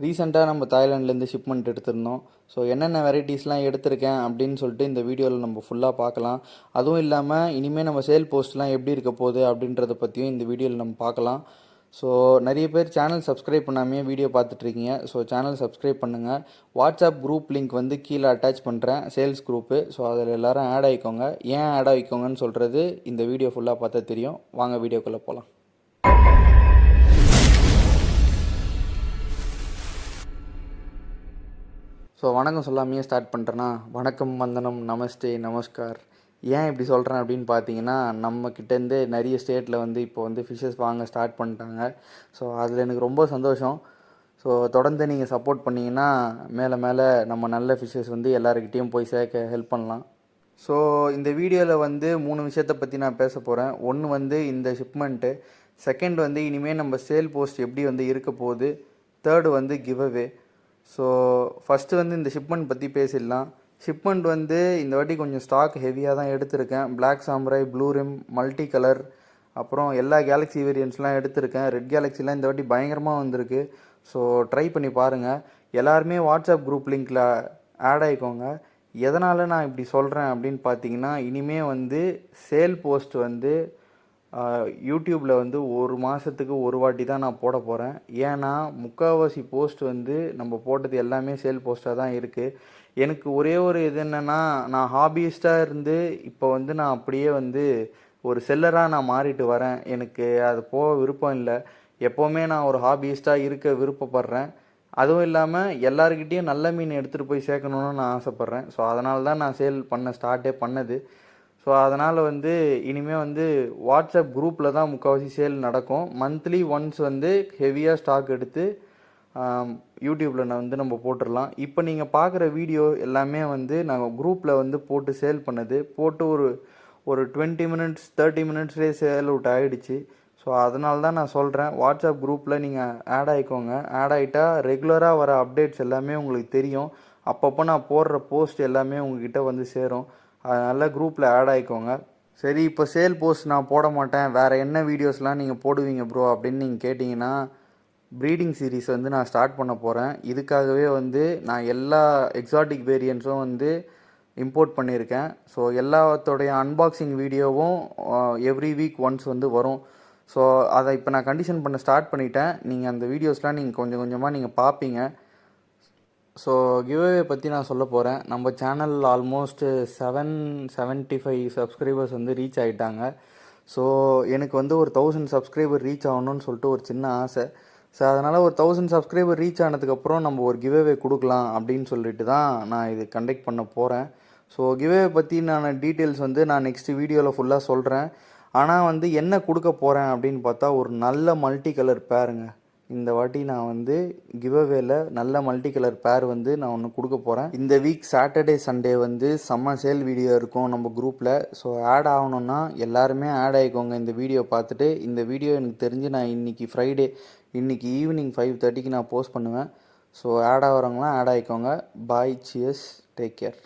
ரீசெண்டாக நம்ம தாய்லாண்ட்லேருந்து ஷிப்மெண்ட் எடுத்திருந்தோம். ஸோ என்னென்ன வெரைட்டிஸ்லாம் எடுத்திருக்கேன் அப்படின்னு சொல்லிட்டு இந்த வீடியோவில் நம்ம ஃபுல்லாக பார்க்கலாம். அதுவும் இல்லாமல் இனிமேல் நம்ம சேல் போஸ்ட்லாம் எப்படி இருக்க போகுது அப்படின்றத பற்றியும் இந்த வீடியோவில் நம்ம பார்க்கலாம். ஸோ நிறைய பேர் சேனல் சப்ஸ்கிரைப் பண்ணாமே வீடியோ பார்த்துட்ருக்கீங்க. ஸோ சேனல் சப்ஸ்கிரைப் பண்ணுங்கள். வாட்ஸ்அப் குரூப் லிங்க் வந்து கீழே அட்டாச் பண்ணுறேன், சேல்ஸ் குரூப்பு. ஸோ அதில் எல்லோரும் ஆட் ஆகிக்கோங்க. ஏன் ஆட் ஆகிக்கோங்கன்னு சொல்கிறது இந்த வீடியோ ஃபுல்லாக பார்த்தா தெரியும். வாங்க வீடியோக்குள்ளே போகலாம். ஸோ வணக்கம் சொல்லாமையே ஸ்டார்ட் பண்ணுறேன்னா, வணக்கம், வந்தனம், நமஸ்தே, நமஸ்கார். ஏன் இப்படி சொல்கிறேன் அப்படின்னு பார்த்தீங்கன்னா, நம்மக்கிட்டேருந்து நிறைய ஸ்டேட்டில் வந்து இப்போ வந்து ஃபிஷ்ஷஸ் வாங்க ஸ்டார்ட் பண்ணிட்டாங்க. ஸோ அதில் எனக்கு ரொம்ப சந்தோஷம். ஸோ தொடர்ந்து நீங்கள் சப்போர்ட் பண்ணிங்கன்னா மேலே மேலே நம்ம நல்ல ஃபிஷ்ஷஸ் வந்து எல்லாருக்கிட்டேயும் போய் சேர்க்க ஹெல்ப் பண்ணலாம். ஸோ இந்த வீடியோவில் வந்து 3 விஷயத்தை பற்றி நான் பேச போகிறேன். ஒன்று வந்து இந்த ஷிப்மெண்ட்டு, செகண்ட் வந்து இனிமேல் நம்ம சேல் போஸ்ட் எப்படி வந்து இருக்க போகுது, தேர்டு வந்து கிவ் அவே. ஸோ ஃபஸ்ட்டு வந்து இந்த ஷிப்மெண்ட் பற்றி பேசிடலாம். ஷிப்மெண்ட் வந்து இந்த வாட்டி கொஞ்சம் ஸ்டாக் ஹெவியாக தான் எடுத்திருக்கேன். Black சாம்ராய், blue rim, multi colour, அப்புறம் எல்லா கேலக்ஸி வேரியன்ட்ஸ்லாம் எடுத்திருக்கேன். ரெட் கேலக்ஸிலாம் இந்த வாட்டி பயங்கரமாக வந்திருக்கு. ஸோ ட்ரை பண்ணி பாருங்கள். எல்லாருமே வாட்ஸ்அப் குரூப் லிங்க்கில் ஆட் ஆகிக்கோங்க. எதனால் நான் இப்படி சொல்கிறேன் அப்படின்னு பார்த்தீங்கன்னா, இனிமேல் வந்து சேல் போஸ்ட் வந்து யூடியூப்பில் வந்து ஒரு மாதத்துக்கு ஒரு வாட்டி தான் நான் போட போகிறேன். ஏன்னா முக்கால்வாசி போஸ்ட் வந்து நம்ம போட்டது எல்லாமே சேல் போஸ்ட்டாக தான் இருக்குது. எனக்கு ஒரே ஒரு இது என்னென்னா, நான் ஹாபியிஸ்ட்டாக இருந்து இப்போ வந்து நான் அப்படியே வந்து ஒரு செல்லராக நான் மாறிட்டு வரேன். எனக்கு அது போக விருப்பம் இல்லை. எப்போவுமே நான் ஒரு ஹாபியிஸ்ட்டாக இருக்க விருப்பப்படுறேன். அதுவும் இல்லாமல் எல்லாருக்கிட்டேயும் நல்ல மீன் எடுத்துகிட்டு போய் சேர்க்கணுன்னு நான் ஆசைப்பட்றேன். ஸோ அதனால தான் நான் சேல் பண்ண ஸ்டார்ட்டே பண்ணது. ஸோ அதனால் வந்து இனிமேல் வந்து வாட்ஸ்அப் குரூப்பில் தான் முக்கால்வாசி சேல் நடக்கும். மந்த்லி ஒன்ஸ் வந்து ஹெவியாக ஸ்டாக் எடுத்து யூடியூப்பில் நான் வந்து நம்ம போட்டுடலாம். இப்போ நீங்கள் பார்க்குற வீடியோ எல்லாமே வந்து நாங்கள் குரூப்பில் வந்து போட்டு சேல் பண்ணது. போட்டு ஒரு 20 மினிட்ஸ் 30 மினிட்ஸ்லேயே சேல் அவுட் ஆகிடுச்சு. ஸோ அதனால தான் நான் சொல்கிறேன், வாட்ஸ்அப் குரூப்பில் நீங்கள் ஆட் ஆகிக்கோங்க. ஆட் ஆகிட்டா ரெகுலராக வர அப்டேட்ஸ் எல்லாமே உங்களுக்கு தெரியும். அப்பப்போ நான் போடுற போஸ்ட் எல்லாமே உங்ககிட்ட வந்து சேரும். அதனால் குரூப்பில் ஆட் ஆகிக்கோங்க. சரி, இப்போ சேல் போஸ்ட் நான் போட மாட்டேன், வேறு என்ன வீடியோஸ்லாம் நீங்கள் போடுவீங்க ப்ரோ அப்படின்னு நீங்கள் கேட்டிங்கன்னா, ப்ரீடிங் சீரீஸ் வந்து நான் ஸ்டார்ட் பண்ண போகிறேன். இதுக்காகவே வந்து நான் எல்லா எக்ஸாட்டிக் வேரியன்ட்ஸும் வந்து இம்போர்ட் பண்ணியிருக்கேன். ஸோ எல்லாத்தோடைய அன்பாக்சிங் வீடியோவும் எவ்ரி வீக் ஒன்ஸ் வந்து வரும். ஸோ அதை இப்போ நான் கண்டிஷன் பண்ண ஸ்டார்ட் பண்ணிட்டேன். நீங்கள் அந்த வீடியோஸ்லாம் நீங்கள் கொஞ்சம் கொஞ்சமாக நீங்கள் பார்ப்பீங்க. ஸோ கிவ்அவே பற்றி நான் சொல்ல போகிறேன். நம்ம சேனல் ஆல்மோஸ்ட் 775 சப்ஸ்கிரைபர்ஸ் வந்து ரீச் ஆகிட்டாங்க. ஸோ எனக்கு வந்து ஒரு 1000 சப்ஸ்கிரைபர் ரீச் ஆகணும்னு சொல்லிட்டு ஒரு சின்ன ஆசை. ஸோ அதனால் ஒரு 1000 சப்ஸ்கிரைபர் ரீச் ஆனதுக்கப்புறம் நம்ம ஒரு கிவ்அவே கொடுக்கலாம் அப்படின்னு சொல்லிட்டு தான் நான் இது கண்டக்ட் பண்ண போகிறேன். ஸோ கிவ்அவே பற்றி நான் டீட்டெயில்ஸ் வந்து நான் நெக்ஸ்ட் வீடியோவில் ஃபுல்லாக சொல்கிறேன். ஆனால் வந்து என்ன கொடுக்க போகிறேன் அப்படின்னு பார்த்தா, ஒரு நல்ல மல்டி கலர் பேருங்க. இந்த வாட்டி நான் வந்து கிவ்அவேல நல்ல மல்டி கலர் பேர் வந்து நான் ஒன்று கொடுக்க போகிறேன். இந்த வீக் சாட்டர்டே சண்டே வந்து செம்ம சேல் வீடியோ இருக்கும் நம்ம குரூப்பில். ஸோ ஆட் ஆகணுன்னா எல்லாருமே ஆட் ஆகிக்கோங்க. இந்த வீடியோ பார்த்துட்டு, இந்த வீடியோ எனக்கு தெரிஞ்சு நான் இன்றைக்கி ஃப்ரைடே, இன்றைக்கி ஈவினிங் 5:30க்கு நான் போஸ்ட் பண்ணுவேன். ஸோ ஆட் ஆகிறவங்களாம் ஆட் ஆகிக்கோங்க. Bye, cheers, take care.